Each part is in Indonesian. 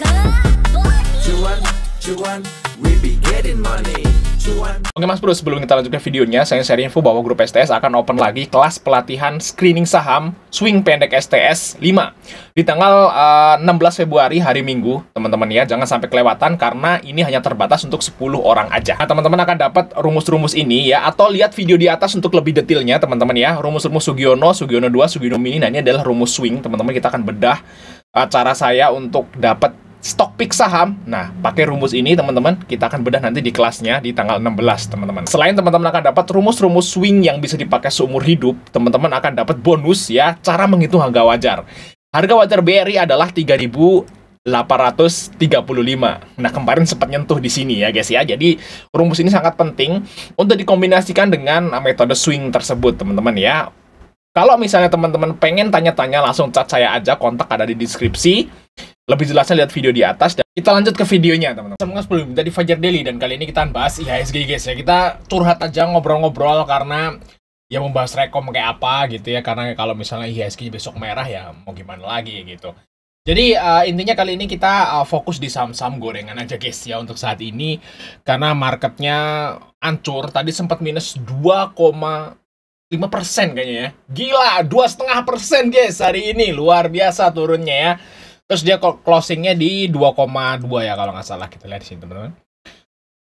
Cuan, cuan, we be getting money. Cuan. Oke Mas Bro, sebelum kita lanjut ke videonya, saya share info bahwa grup STS akan open lagi kelas pelatihan screening saham swing pendek STS 5 di tanggal 16 Februari hari Minggu, teman-teman ya. Jangan sampai kelewatan karena ini hanya terbatas untuk 10 orang aja. Nah, teman-teman akan dapat rumus-rumus ini ya, atau lihat video di atas untuk lebih detailnya, teman-teman ya. Rumus-rumus Sugiono, Sugiono 2, Sugiono Mini. Nah, ini adalah rumus swing, teman-teman. Kita akan bedah cara saya untuk dapat stock pick saham. Nah, pakai rumus ini teman-teman, kita akan bedah nanti di kelasnya di tanggal 16, teman-teman. Selain teman-teman akan dapat rumus-rumus swing yang bisa dipakai seumur hidup, teman-teman akan dapat bonus ya, cara menghitung harga wajar. Harga wajar BRI adalah 3.835. Nah, kemarin sempat nyentuh di sini ya, guys ya. Jadi, rumus ini sangat penting untuk dikombinasikan dengan metode swing tersebut, teman-teman ya. Kalau misalnya teman-teman pengen tanya-tanya, langsung chat saya aja, kontak ada di deskripsi. Lebih jelasnya lihat video di atas. Dan kita lanjut ke videonya, teman-teman. Semoga sebelum dari Fajar Daily, dan kali ini kita bahas IHSG, guys ya. Kita curhat aja, ngobrol-ngobrol, karena ya membahas rekom kayak apa gitu ya. Karena kalau misalnya IHSG besok merah ya mau gimana lagi gitu. Jadi intinya kali ini kita fokus di saham-saham gorengan aja, guys ya, untuk saat ini. Karena marketnya hancur, tadi sempat minus 2,5% kayaknya ya. Gila, 2,5% guys hari ini. Luar biasa turunnya ya. Terus dia closingnya di 2,2 ya kalau nggak salah. Kita lihat di sini teman-teman.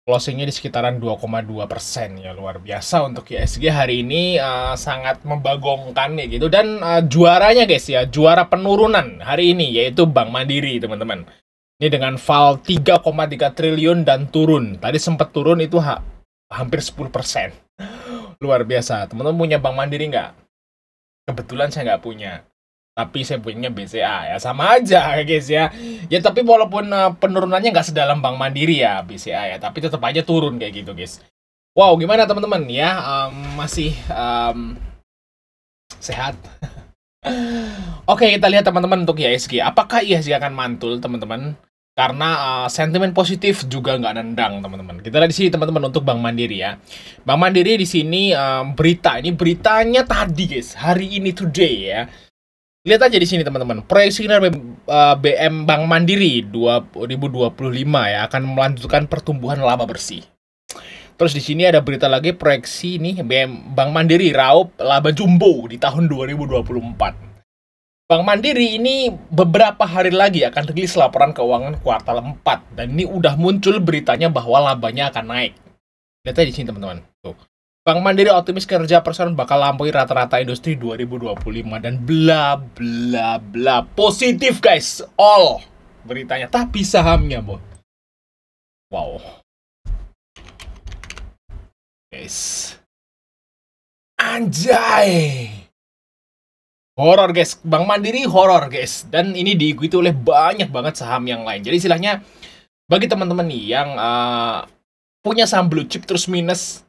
Closingnya di sekitaran 2,2% ya. Luar biasa untuk IHSG hari ini, sangat membagongkan ya gitu. Dan juaranya guys ya, juara penurunan hari ini yaitu Bank Mandiri teman-teman. Ini dengan val 3,3 triliun dan turun. Tadi sempat turun itu hampir 10%. Luar biasa. Teman-teman punya Bank Mandiri nggak? Kebetulan saya nggak punya. Tapi saya punya BCA ya, sama aja guys ya. Ya tapi walaupun penurunannya nggak sedalam Bank Mandiri ya BCA ya, tapi tetap aja turun kayak gitu guys. Wow, gimana teman-teman ya? Masih sehat? Oke, kita lihat teman-teman untuk IHSG. Apakah IHSG akan mantul teman-teman? Karena sentimen positif juga nggak nendang teman-teman. Kita lihat di sini teman-teman untuk Bank Mandiri ya. Bank Mandiri di sini ini beritanya tadi guys, hari ini today ya. Lihat aja di sini teman-teman, proyeksi kinerja BM Bank Mandiri 2025 ya akan melanjutkan pertumbuhan laba bersih. Terus di sini ada berita lagi proyeksi nih BM Bank Mandiri raup laba jumbo di tahun 2024. Bank Mandiri ini beberapa hari lagi akan rilis laporan keuangan kuartal 4 dan ini udah muncul beritanya bahwa labanya akan naik. Lihat aja di sini teman-teman. Tuh. Bank Mandiri optimis kinerja perseroan bakal lampaui rata-rata industri 2025 dan bla bla bla. Positif guys, all beritanya. Tapi sahamnya, boh. Wow. Guys. Anjay. Horor guys, Bank Mandiri horor guys. Dan ini diikuti oleh banyak banget saham yang lain. Jadi istilahnya bagi teman-teman nih yang punya saham blue chip terus minus,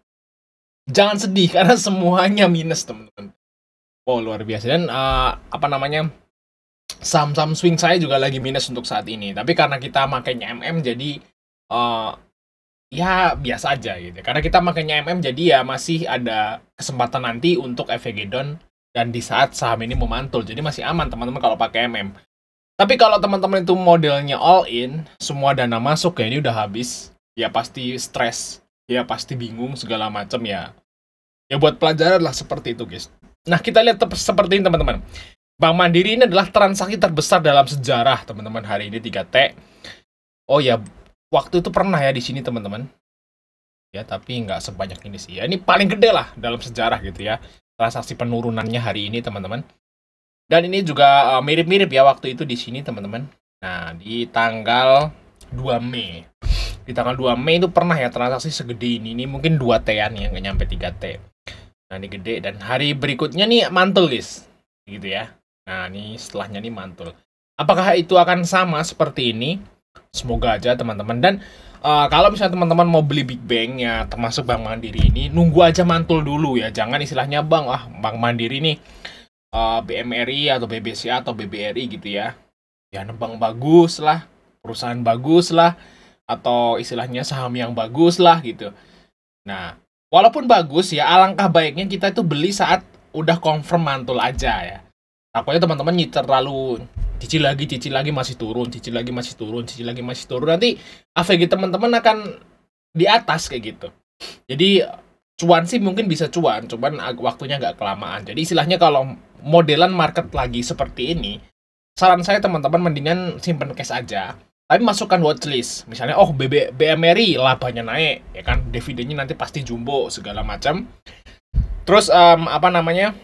jangan sedih karena semuanya minus teman-teman. Wow, luar biasa. Dan saham-saham swing saya juga lagi minus untuk saat ini. Tapi karena kita makainya MM jadi ya biasa aja gitu. Karena kita makainya MM jadi ya masih ada kesempatan nanti untuk EVG down dan di saat saham ini memantul. Jadi masih aman teman-teman kalau pakai MM. Tapi kalau teman-teman itu modelnya all in, semua dana masuk ya ini udah habis, ya pasti stres. Ya pasti bingung segala macam ya. Ya buat pelajaran lah seperti itu guys. Nah kita lihat seperti ini teman-teman. Bank Mandiri ini adalah transaksi terbesar dalam sejarah teman-teman hari ini 3T. Oh ya waktu itu pernah ya di sini teman-teman. Ya tapi nggak sebanyak ini sih. Ya ini paling gede lah dalam sejarah gitu ya. Transaksi penurunannya hari ini teman-teman. Dan ini juga mirip-mirip ya waktu itu di sini teman-teman. Nah di tanggal 2 Mei. Di tanggal 2 Mei itu pernah ya transaksi segede ini. Ini mungkin 2T-an ya, nggak nyampe 3T. Nah, ini gede. Dan hari berikutnya nih mantul, guys. Gitu ya. Nah, ini setelahnya nih mantul. Apakah itu akan sama seperti ini? Semoga aja, teman-teman. Dan kalau misalnya teman-teman mau beli Big Bang, ya termasuk Bank Mandiri ini, nunggu aja mantul dulu ya. Jangan istilahnya, Bank Mandiri nih, BMRI atau BBCA atau BBRI gitu ya. Ya, bank bagus lah. Perusahaan bagus lah. Atau istilahnya saham yang bagus lah gitu. Nah, walaupun bagus ya, alangkah baiknya kita itu beli saat udah confirm mantul aja ya. Takutnya teman-teman terlalu cicil lagi masih turun, cicil lagi masih turun, cicil lagi masih turun. Nanti AVG teman-teman akan di atas kayak gitu. Jadi cuan sih mungkin bisa cuan, cuman waktunya nggak kelamaan. Jadi istilahnya kalau modelan market lagi seperti ini, saran saya teman-teman mendingan simpen cash aja. Tapi masukkan watchlist. Misalnya, oh BMRI labanya naik, ya kan, dividennya nanti pasti jumbo segala macam. Terus apa namanya?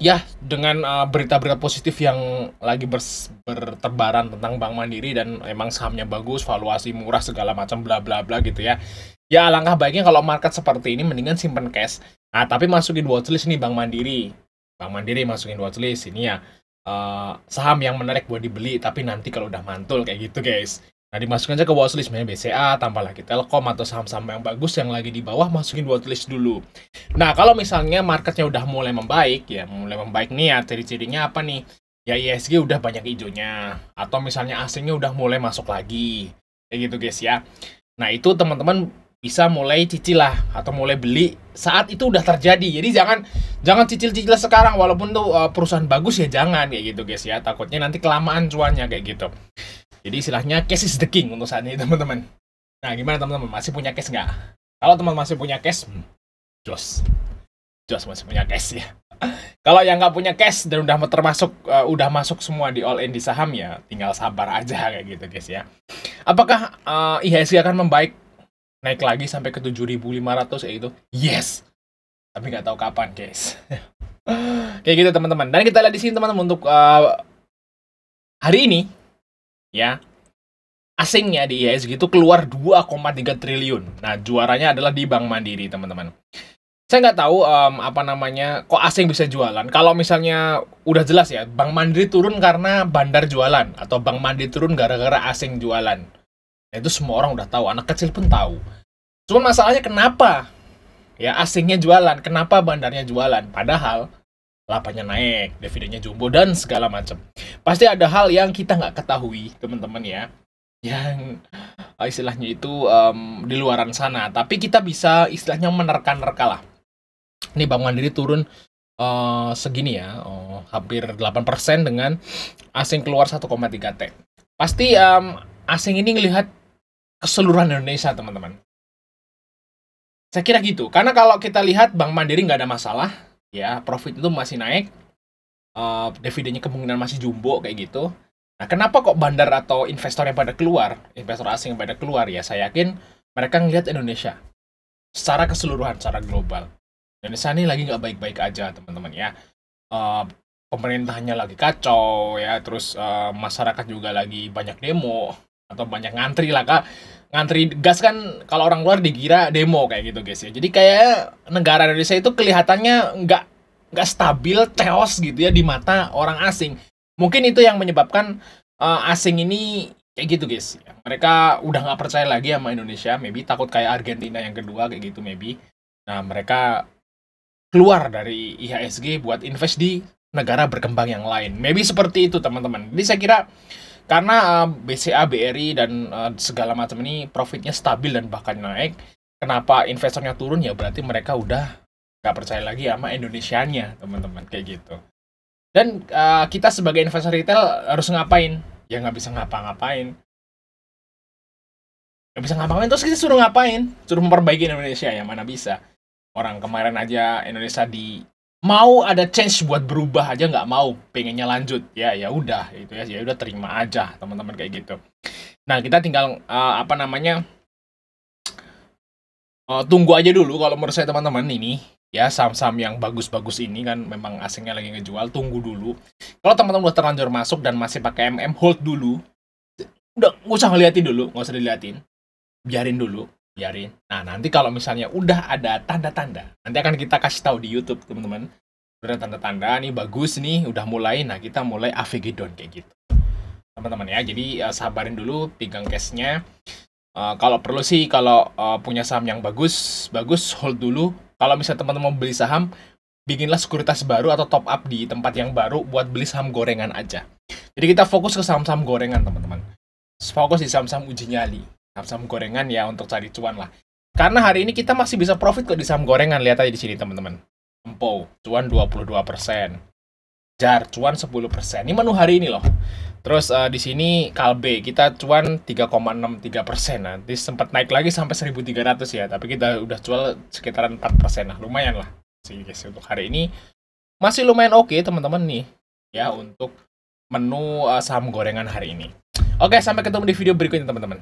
Ya, dengan berita-berita positif yang lagi bertebaran tentang Bank Mandiri dan emang sahamnya bagus, valuasi murah segala macam bla bla bla gitu ya. Ya alangkah baiknya kalau market seperti ini mendingan simpen cash. Nah, tapi masukin watchlist nih Bank Mandiri. Bank Mandiri masukin watchlist ini ya. Saham yang menarik buat dibeli tapi nanti kalau udah mantul kayak gitu, guys. Nah, dimasukin aja ke watchlist, misalnya BCA, tambah lagi Telkom atau saham-saham yang bagus yang lagi di bawah, masukin watchlist dulu. Nah, kalau misalnya marketnya udah mulai membaik, ya mulai membaik nih ya, ciri-cirinya apa nih? Ya ISG udah banyak hijaunya, atau misalnya asingnya udah mulai masuk lagi, kayak gitu guys ya. Nah, itu teman-teman bisa mulai cicil lah, atau mulai beli saat itu udah terjadi. Jadi jangan cicil-cicil sekarang, walaupun tuh perusahaan bagus ya jangan, kayak gitu guys ya. Takutnya nanti kelamaan cuannya kayak gitu. Jadi istilahnya cash is the king untuk saat ini teman-teman. Nah gimana teman-teman, masih punya cash nggak? Kalau teman masih punya cash, jos masih punya cash ya. Kalau yang nggak punya cash dan udah masuk semua di all in di saham ya, tinggal sabar aja kayak gitu guys ya. Apakah IHSG akan membaik naik lagi sampai ke 7.500 kayak gitu? Yes. Tapi nggak tahu kapan guys. Kayak gitu teman-teman. Dan kita lihat di sini teman-teman untuk hari ini. Ya, asingnya di IHSG itu keluar 2,3 triliun. Nah, juaranya adalah di Bank Mandiri, teman-teman. Saya nggak tahu apa namanya, kok asing bisa jualan. Kalau misalnya udah jelas ya, Bank Mandiri turun karena bandar jualan, atau Bank Mandiri turun gara-gara asing jualan. Nah, itu semua orang udah tahu, anak kecil pun tahu. Cuma masalahnya kenapa? Ya, asingnya jualan, kenapa bandarnya jualan? Padahal lapanya naik, dividennya jumbo, dan segala macam. Pasti ada hal yang kita nggak ketahui, teman-teman ya. Yang istilahnya itu di luaran sana. Tapi kita bisa istilahnya menerka-nerka lah. Ini Bank Mandiri turun segini ya, hampir 8% dengan asing keluar 1,3 T. Pasti asing ini ngelihat keseluruhan Indonesia, teman-teman. Saya kira gitu. Karena kalau kita lihat Bank Mandiri nggak ada masalah, ya profit itu masih naik, dividennya kemungkinan masih jumbo kayak gitu. Nah, kenapa kok bandar atau investor yang pada keluar, investor asing yang pada keluar? Ya saya yakin mereka ngelihat Indonesia secara keseluruhan, secara global. Indonesia ini lagi nggak baik-baik aja, teman-teman ya. Pemerintahnya lagi kacau ya, terus masyarakat juga lagi banyak demo atau banyak ngantri lah, Kak. Ngantri gas kan kalau orang luar dikira demo kayak gitu guys ya. Jadi kayak negara Indonesia itu kelihatannya nggak stabil, chaos gitu ya di mata orang asing. Mungkin itu yang menyebabkan asing ini kayak gitu guys. Mereka udah nggak percaya lagi sama Indonesia, maybe takut kayak Argentina yang kedua kayak gitu maybe. Nah mereka keluar dari IHSG buat invest di negara berkembang yang lain. Maybe seperti itu teman-teman. Jadi saya kira karena BCA, BRI, dan segala macam ini profitnya stabil dan bahkan naik, kenapa investornya turun? Ya berarti mereka udah nggak percaya lagi sama Indonesianya, teman-teman, kayak gitu. Dan kita sebagai investor retail harus ngapain? Ya nggak bisa ngapa-ngapain. Nggak bisa ngapa-ngapain, terus kita suruh ngapain? Suruh memperbaiki Indonesia, ya mana bisa. Orang kemarin aja Indonesia mau ada change buat berubah aja nggak mau, pengennya lanjut ya udah itu ya udah terima aja teman-teman kayak gitu. Nah kita tinggal tunggu aja dulu kalau menurut saya teman-teman ini ya, saham-saham yang bagus-bagus ini kan memang asingnya lagi ngejual, tunggu dulu. Kalau teman-teman udah terlanjur masuk dan masih pakai hold dulu, udah nggak usah ngeliatin dulu, nggak usah diliatin, biarin dulu. Nah, nanti kalau misalnya udah ada tanda-tanda, nanti akan kita kasih tahu di YouTube, teman-teman. Udah tanda-tanda nih bagus nih, udah mulai. Nah, kita mulai AVG down kayak gitu. Teman-teman ya. Jadi sabarin dulu, pegang cashnya. Kalau perlu sih kalau punya saham yang bagus hold dulu. Kalau misalnya teman-teman mau beli saham, bikinlah sekuritas baru atau top up di tempat yang baru buat beli saham gorengan aja. Jadi kita fokus ke saham-saham gorengan, teman-teman. Fokus di saham-saham uji nyali. Saham gorengan ya untuk cari cuan lah. Karena hari ini kita masih bisa profit kok di saham gorengan. Lihat aja di sini teman-teman. Empo, cuan 22%. Jar cuan 10%. Ini menu hari ini loh. Terus di sini Kalbe kita cuan 3,63%. Nanti sempat naik lagi sampai 1.300 ya, tapi kita udah jual sekitaran 4%. Nah, lumayan lah sih guys untuk hari ini. Masih lumayan oke teman-teman nih ya untuk menu saham gorengan hari ini. Oke, sampai ketemu di video berikutnya teman-teman.